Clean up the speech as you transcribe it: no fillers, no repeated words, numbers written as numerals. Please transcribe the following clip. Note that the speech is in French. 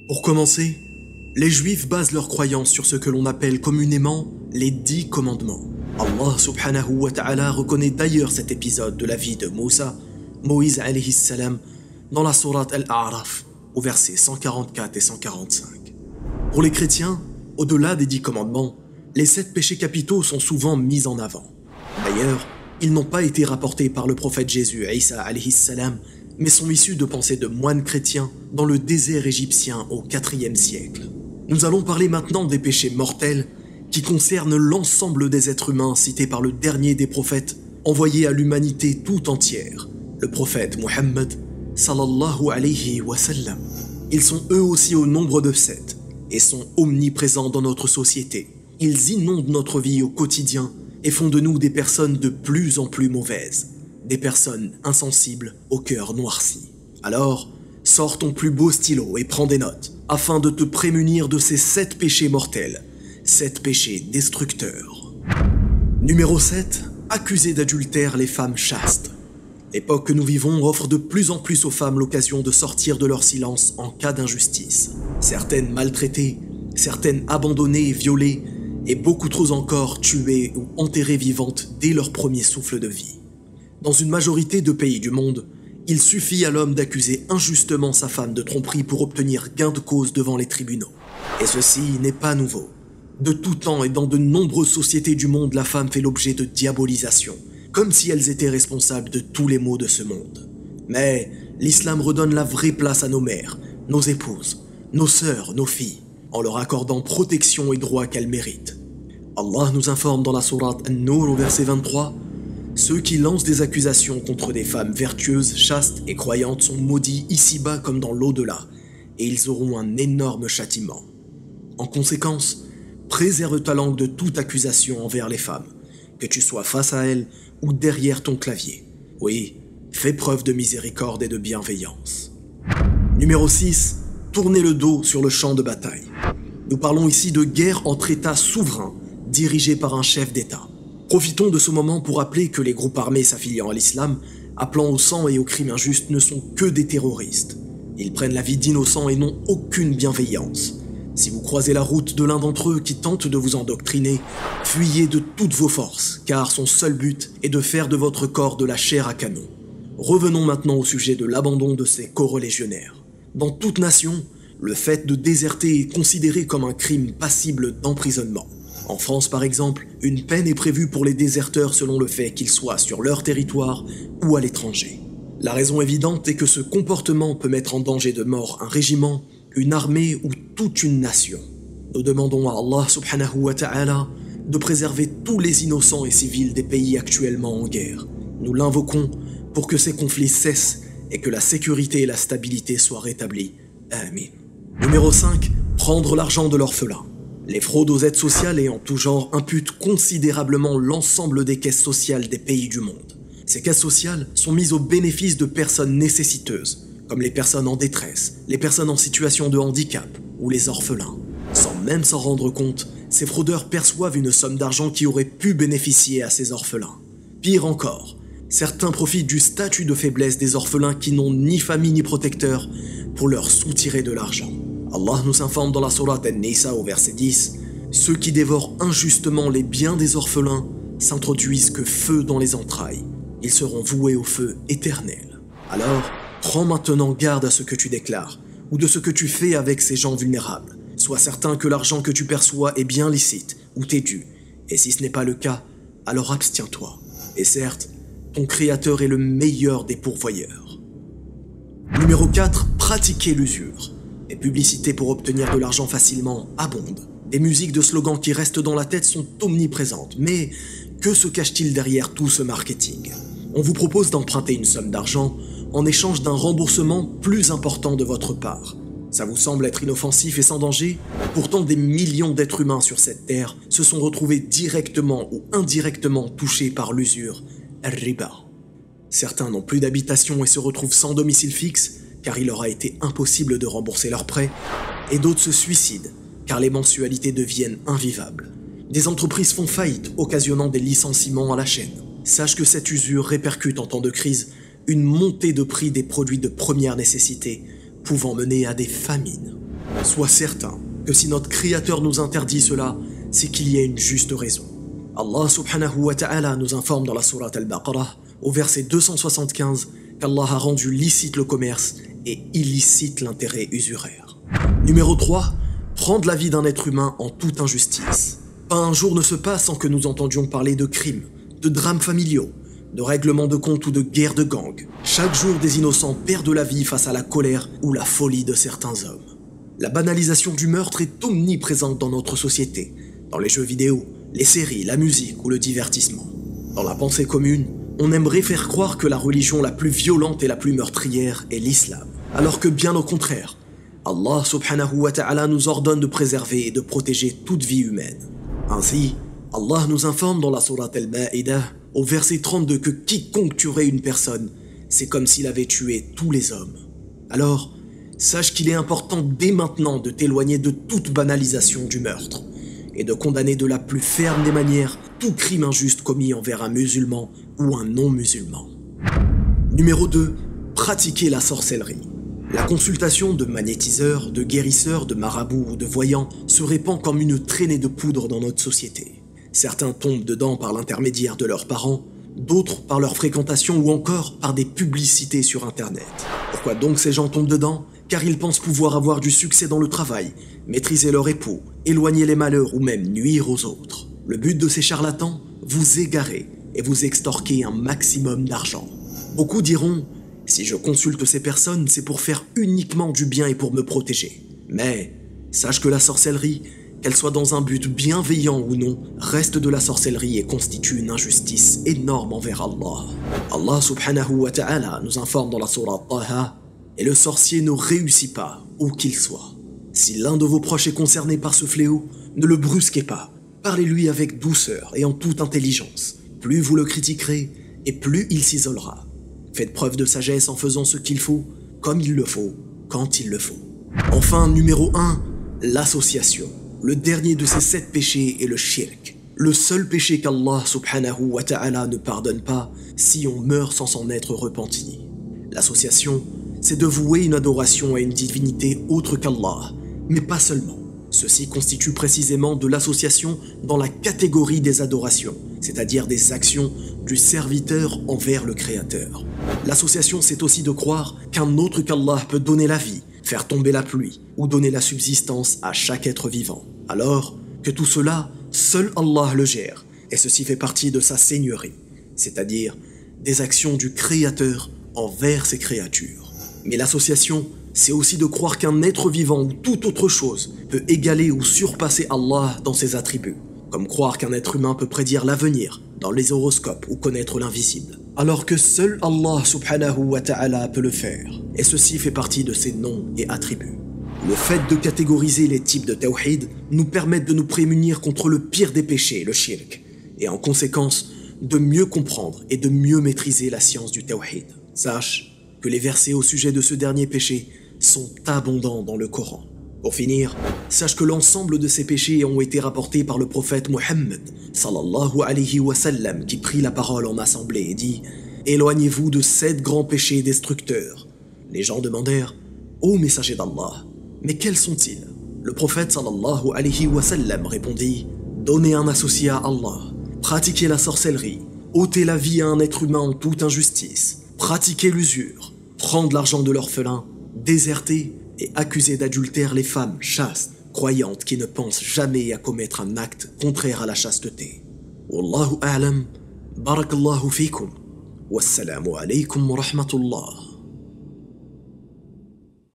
Pour commencer, les Juifs basent leurs croyances sur ce que l'on appelle communément les 10 commandements. Allah subhanahu wa ta'ala reconnaît d'ailleurs cet épisode de la vie de Moïse alayhi salam, dans la sourate Al-A'raf, au versets 144 et 145. Pour les chrétiens, au-delà des 10 commandements, les 7 péchés capitaux sont souvent mis en avant. D'ailleurs, ils n'ont pas été rapportés par le prophète Jésus, Isa alayhi salam, mais sont issus de pensées de moines chrétiens dans le désert égyptien au IVe siècle. Nous allons parler maintenant des péchés mortels qui concernent l'ensemble des êtres humains cités par le dernier des prophètes, envoyé à l'humanité tout entière, le prophète Muhammad sallallahu alayhi wa sallam. Ils sont eux aussi au nombre de 7 et sont omniprésents dans notre société. Ils inondent notre vie au quotidien et font de nous des personnes de plus en plus mauvaises, des personnes insensibles au cœur noirci. Alors, sors ton plus beau stylo et prends des notes, afin de te prémunir de ces 7 péchés mortels, 7 péchés destructeurs. Numéro 7. Accuser d'adultère les femmes chastes. L'époque que nous vivons offre de plus en plus aux femmes l'occasion de sortir de leur silence en cas d'injustice. Certaines maltraitées, certaines abandonnées et violées, et beaucoup trop encore tuées ou enterrées vivantes dès leur premier souffle de vie. Dans une majorité de pays du monde, il suffit à l'homme d'accuser injustement sa femme de tromperie pour obtenir gain de cause devant les tribunaux. Et ceci n'est pas nouveau. De tout temps et dans de nombreuses sociétés du monde, la femme fait l'objet de diabolisation, comme si elles étaient responsables de tous les maux de ce monde. Mais l'islam redonne la vraie place à nos mères, nos épouses, nos sœurs, nos filles, en leur accordant protection et droits qu'elles méritent. Allah nous informe dans la sourate An-Nur au verset 23 : ceux qui lancent des accusations contre des femmes vertueuses, chastes et croyantes sont maudits ici-bas comme dans l'au-delà, et ils auront un énorme châtiment. En conséquence, préserve ta langue de toute accusation envers les femmes, que tu sois face à elles ou derrière ton clavier. Oui, fais preuve de miséricorde et de bienveillance. Numéro 6. Tourner le dos sur le champ de bataille. Nous parlons ici de guerre entre États souverains, dirigés par un chef d'État. Profitons de ce moment pour rappeler que les groupes armés s'affiliant à l'islam, appelant au sang et aux crimes injustes, ne sont que des terroristes. Ils prennent la vie d'innocents et n'ont aucune bienveillance. Si vous croisez la route de l'un d'entre eux qui tente de vous endoctriner, fuyez de toutes vos forces, car son seul but est de faire de votre corps de la chair à canon. Revenons maintenant au sujet de l'abandon de ces corélégionnaires. Dans toute nation, le fait de déserter est considéré comme un crime passible d'emprisonnement. En France, par exemple, une peine est prévue pour les déserteurs selon le fait qu'ils soient sur leur territoire ou à l'étranger. La raison évidente est que ce comportement peut mettre en danger de mort un régiment, une armée ou toute une nation. Nous demandons à Allah subhanahu wa ta'ala de préserver tous les innocents et civils des pays actuellement en guerre. Nous l'invoquons pour que ces conflits cessent et que la sécurité et la stabilité soient rétablies. Amin. Numéro 5. Prendre l'argent de l'orphelin. Les fraudes aux aides sociales et en tout genre imputent considérablement l'ensemble des caisses sociales des pays du monde. Ces caisses sociales sont mises au bénéfice de personnes nécessiteuses, comme les personnes en détresse, les personnes en situation de handicap ou les orphelins. Sans même s'en rendre compte, ces fraudeurs perçoivent une somme d'argent qui aurait pu bénéficier à ces orphelins. Pire encore, certains profitent du statut de faiblesse des orphelins qui n'ont ni famille ni protecteur pour leur soutirer de l'argent. Allah nous informe dans la sourate An-Nisa au verset 10 : ceux qui dévorent injustement les biens des orphelins s'introduisent que feu dans les entrailles. Ils seront voués au feu éternel. Alors, prends maintenant garde à ce que tu déclares ou de ce que tu fais avec ces gens vulnérables. Sois certain que l'argent que tu perçois est bien licite ou t'est dû. Et si ce n'est pas le cas, alors abstiens-toi. Et certes, ton Créateur est le meilleur des pourvoyeurs. Numéro 4. Pratiquer l'usure. Les publicités pour obtenir de l'argent facilement abondent. Des musiques de slogans qui restent dans la tête sont omniprésentes. Mais que se cache-t-il derrière tout ce marketing ? On vous propose d'emprunter une somme d'argent en échange d'un remboursement plus important de votre part. Ça vous semble être inoffensif et sans danger ? Pourtant, des millions d'êtres humains sur cette terre se sont retrouvés directement ou indirectement touchés par l'usure, al-riba. Certains n'ont plus d'habitation et se retrouvent sans domicile fixe, car il leur a été impossible de rembourser leurs prêts, et d'autres se suicident, car les mensualités deviennent invivables. Des entreprises font faillite, occasionnant des licenciements à la chaîne. Sache que cette usure répercute en temps de crise une montée de prix des produits de première nécessité, pouvant mener à des famines. Sois certain que si notre Créateur nous interdit cela, c'est qu'il y a une juste raison. Allah subhanahu wa ta'ala nous informe dans la sourate Al-Baqarah, au verset 275, qu'Allah a rendu licite le commerce et illicite l'intérêt usuraire. Numéro 3. Prendre la vie d'un être humain en toute injustice. Pas un jour ne se passe sans que nous entendions parler de crimes, de drames familiaux, de règlements de comptes ou de guerres de gangs. Chaque jour, des innocents perdent la vie face à la colère ou la folie de certains hommes. La banalisation du meurtre est omniprésente dans notre société, dans les jeux vidéo, les séries, la musique ou le divertissement. Dans la pensée commune, on aimerait faire croire que la religion la plus violente et la plus meurtrière est l'islam, alors que bien au contraire, Allah subhanahu wa ta'ala nous ordonne de préserver et de protéger toute vie humaine. Ainsi, Allah nous informe dans la sourate Al-Ma'idah, au verset 32, que quiconque tuerait une personne, c'est comme s'il avait tué tous les hommes. Alors, sache qu'il est important dès maintenant de t'éloigner de toute banalisation du meurtre et de condamner de la plus ferme des manières tout crime injuste commis envers un musulman ou un non-musulman. Numéro 2. Pratiquer la sorcellerie. La consultation de magnétiseurs, de guérisseurs, de marabouts ou de voyants se répand comme une traînée de poudre dans notre société. Certains tombent dedans par l'intermédiaire de leurs parents, d'autres par leur fréquentation ou encore par des publicités sur Internet. Pourquoi donc ces gens tombent dedans ? Car ils pensent pouvoir avoir du succès dans le travail, maîtriser leur époux, éloigner les malheurs ou même nuire aux autres. Le but de ces charlatans ? Vous égarer et vous extorquer un maximum d'argent. Beaucoup diront « Si je consulte ces personnes, c'est pour faire uniquement du bien et pour me protéger. » Mais sache que la sorcellerie, qu'elle soit dans un but bienveillant ou non, reste de la sorcellerie et constitue une injustice énorme envers Allah. Allah subhanahu wa ta'ala nous informe dans la sourate Taha « Et le sorcier ne réussit pas, où qu'il soit. Si l'un de vos proches est concerné par ce fléau, ne le brusquez pas. Parlez-lui avec douceur et en toute intelligence. Plus vous le critiquerez, et plus il s'isolera. Faites preuve de sagesse en faisant ce qu'il faut, comme il le faut, quand il le faut. » Enfin, numéro 1, l'association. Le dernier de ces 7 péchés est le shirk. Le seul péché qu'Allah subhanahu wa ta'ala ne pardonne pas si on meurt sans s'en être repenti. L'association, c'est de vouer une adoration à une divinité autre qu'Allah, mais pas seulement. Ceci constitue précisément de l'association dans la catégorie des adorations, c'est-à-dire des actions du serviteur envers le Créateur. L'association, c'est aussi de croire qu'un autre qu'Allah peut donner la vie, faire tomber la pluie ou donner la subsistance à chaque être vivant. Alors que tout cela, seul Allah le gère, et ceci fait partie de sa seigneurie, c'est-à-dire des actions du Créateur envers ses créatures. Mais l'association, c'est aussi de croire qu'un être vivant ou toute autre chose peut égaler ou surpasser Allah dans ses attributs, comme croire qu'un être humain peut prédire l'avenir dans les horoscopes ou connaître l'invisible, alors que seul Allah subhanahu wa ta'ala peut le faire, et ceci fait partie de ses noms et attributs. Le fait de catégoriser les types de tawhid nous permet de nous prémunir contre le pire des péchés, le shirk, et en conséquence, de mieux comprendre et de mieux maîtriser la science du tawhid. Sache que les versets au sujet de ce dernier péché sont abondants dans le Coran. Pour finir, sache que l'ensemble de ces péchés ont été rapportés par le prophète Mohammed sallallahu alayhi wa sallam, qui prit la parole en assemblée et dit « Éloignez-vous de 7 grands péchés destructeurs. » Les gens demandèrent « Ô messager d'Allah, mais quels sont-ils » Le prophète sallallahu alayhi wa sallam répondit « Donnez un associé à Allah, pratiquez la sorcellerie, ôtez la vie à un être humain en toute injustice, pratiquer l'usure, prendre l'argent de l'orphelin, déserter et accuser d'adultère les femmes chastes, croyantes qui ne pensent jamais à commettre un acte contraire à la chasteté. Wallahu a'lam, barakallahu fikum, wassalamu alaykum wa rahmatullah.